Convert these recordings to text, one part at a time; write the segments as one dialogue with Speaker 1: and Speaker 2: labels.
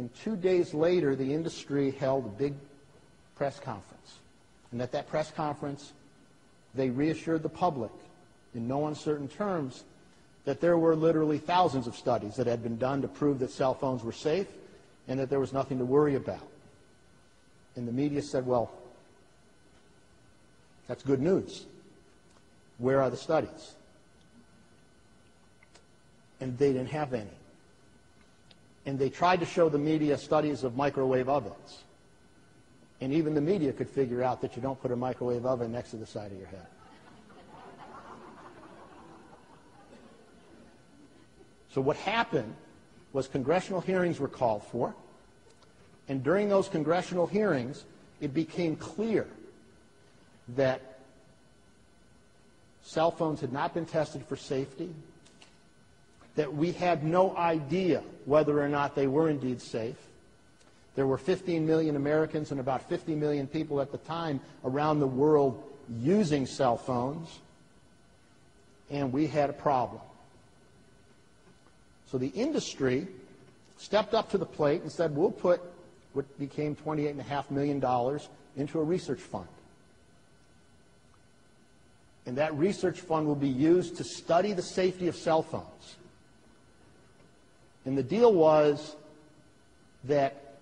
Speaker 1: And 2 days later, the industry held a big press conference. And at that press conference, they reassured the public in no uncertain terms that there were literally thousands of studies that had been done to prove that cell phones were safe and that there was nothing to worry about. And the media said, well, that's good news. Where are the studies? And they didn't have any. And they tried to show the media studies of microwave ovens. And even the media could figure out that you don't put a microwave oven next to the side of your head. So what happened was congressional hearings were called for. And during those congressional hearings, it became clear that cell phones had not been tested for safety, that we had no idea whether or not they were indeed safe. There were 15 million Americans and about 50 million people at the time around the world using cell phones, and we had a problem. So the industry stepped up to the plate and said, we'll put what became $28.5 million into a research fund. And that research fund will be used to study the safety of cell phones. And the deal was that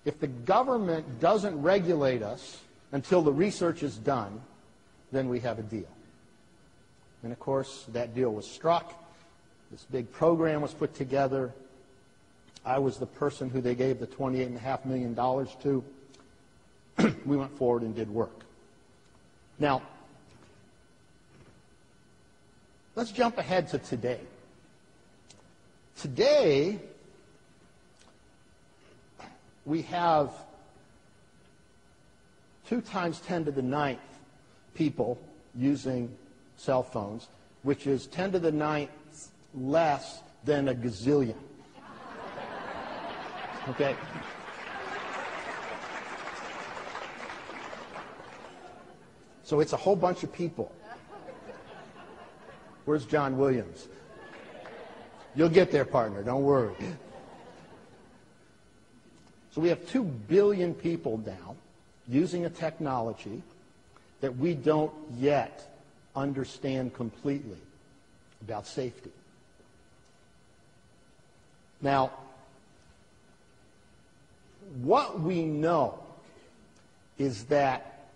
Speaker 1: if the government doesn't regulate us until the research is done, then we have a deal. And of course, that deal was struck. This big program was put together. I was the person who they gave the $28.5 million to. We went forward and did work. Now, let's jump ahead to today. Today, we have 2 times 10 to the 9th people using cell phones, which is 10 to the 9th less than a gazillion. Okay? So it's a whole bunch of people. Where's John Williams? You'll get there, partner. Don't worry. So we have 2 billion people now using a technology that we don't yet understand completely about safety. Now, what we know is that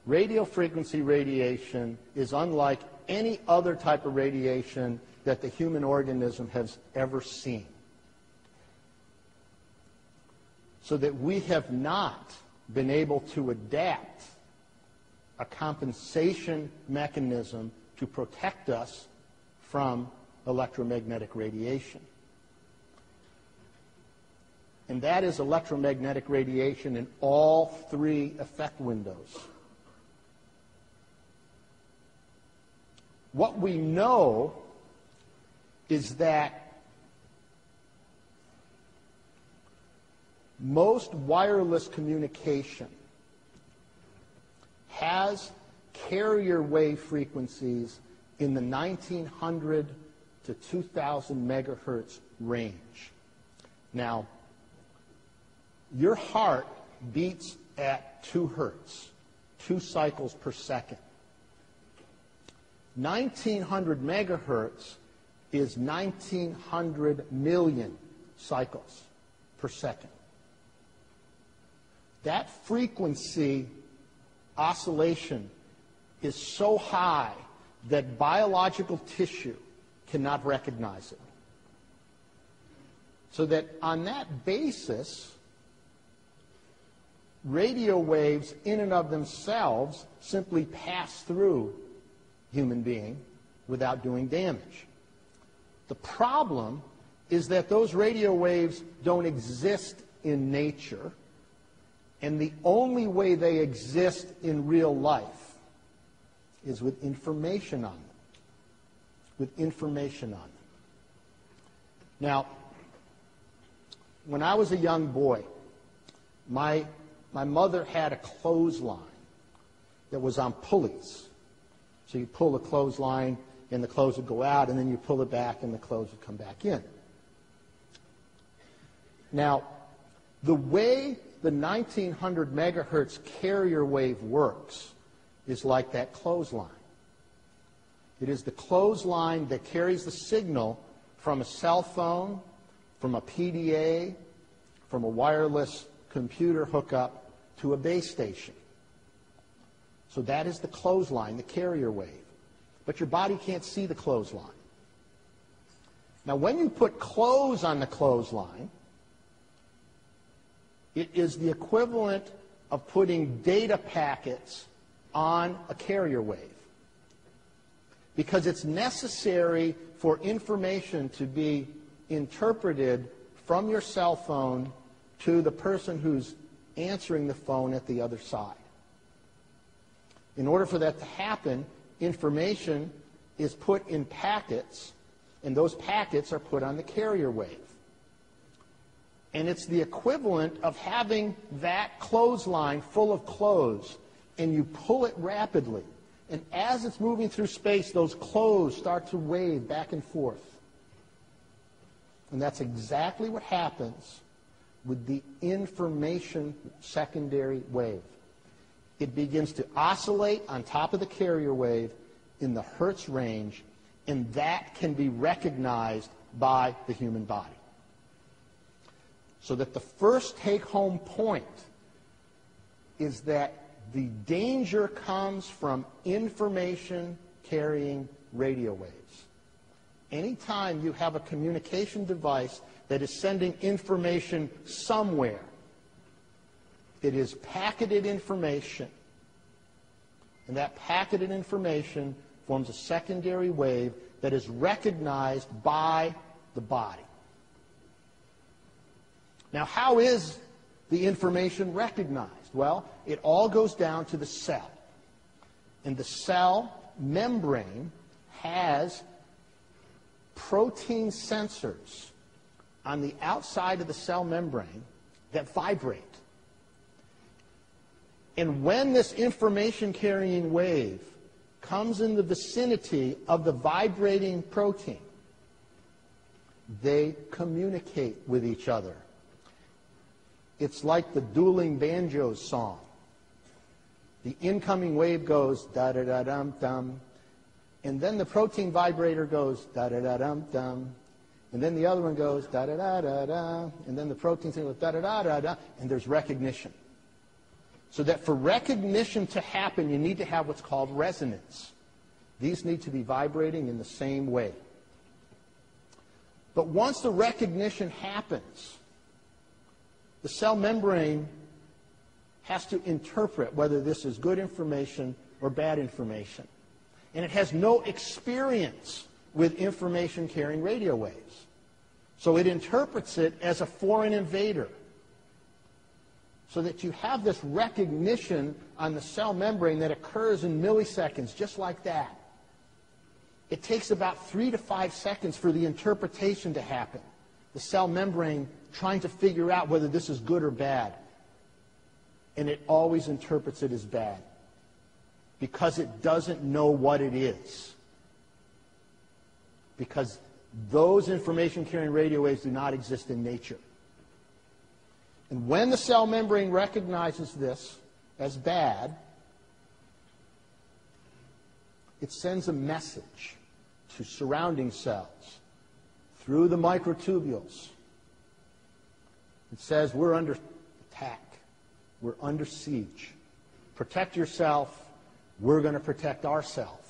Speaker 1: radio frequency radiation is unlike any other type of radiation that the human organism has ever seen. So that we have not been able to adapt a compensation mechanism to protect us from electromagnetic radiation. And that is electromagnetic radiation in all 3 effect windows. What we know is that most wireless communication has carrier wave frequencies in the 1900 to 2000 megahertz range. Now, your heart beats at 2 hertz, 2 cycles per second. 1900 megahertz is 1900 million cycles per second. That frequency oscillation is so high that biological tissue cannot recognize it. So that on that basis, radio waves in and of themselves simply pass through human being without doing damage. The problem is that those radio waves don't exist in nature, and the only way they exist in real life is with information on them. With information on them. Now, when I was a young boy, my mother had a clothesline that was on pulleys. So you pull the clothesline, and the clothes would go out, and then you pull it back, and the clothes would come back in. Now, The way the 1900 megahertz carrier wave works is like that clothesline. It is the clothesline that carries the signal from a cell phone, from a PDA, from a wireless computer hookup to a base station. So that is the clothesline, the carrier wave. But your body can't see the clothesline. Now, when you put clothes on the clothesline, it is the equivalent of putting data packets on a carrier wave. Because it's necessary for information to be interpreted from your cell phone to the person who's answering the phone at the other side. In order for that to happen, information is put in packets, and those packets are put on the carrier wave. And it's the equivalent of having that clothesline full of clothes, and you pull it rapidly. And as it's moving through space, those clothes start to wave back and forth. And that's exactly what happens with the information secondary wave. It begins to oscillate on top of the carrier wave in the hertz range, and that can be recognized by the human body. So that the first take-home point is that the danger comes from information-carrying radio waves. Anytime you have a communication device that is sending information somewhere, it is packeted information, and that packeted information forms a secondary wave that is recognized by the body. Now, how is the information recognized? Well, it all goes down to the cell. And the cell membrane has protein sensors on the outside of the cell membrane that vibrate. And when this information-carrying wave comes in the vicinity of the vibrating protein, they communicate with each other. It's like the dueling banjos song. The incoming wave goes da-da-da-dum-dum, and then the protein vibrator goes da-da-da-dum-dum, and then the other one goes da-da-da-da-da, and then the protein thing goes da-da-da-da-da, and there's recognition. So that for recognition to happen, you need to have what's called resonance. These need to be vibrating in the same way. But once the recognition happens, the cell membrane has to interpret whether this is good information or bad information. And it has no experience with information-carrying radio waves. So it interprets it as a foreign invader. So that you have this recognition on the cell membrane that occurs in milliseconds, just like that. It takes about 3 to 5 seconds for the interpretation to happen. The cell membrane trying to figure out whether this is good or bad. And it always interprets it as bad because it doesn't know what it is. Because those information-carrying radio waves do not exist in nature. And when the cell membrane recognizes this as bad, it sends a message to surrounding cells through the microtubules. It says, we're under attack. We're under siege. Protect yourself. We're going to protect ourselves.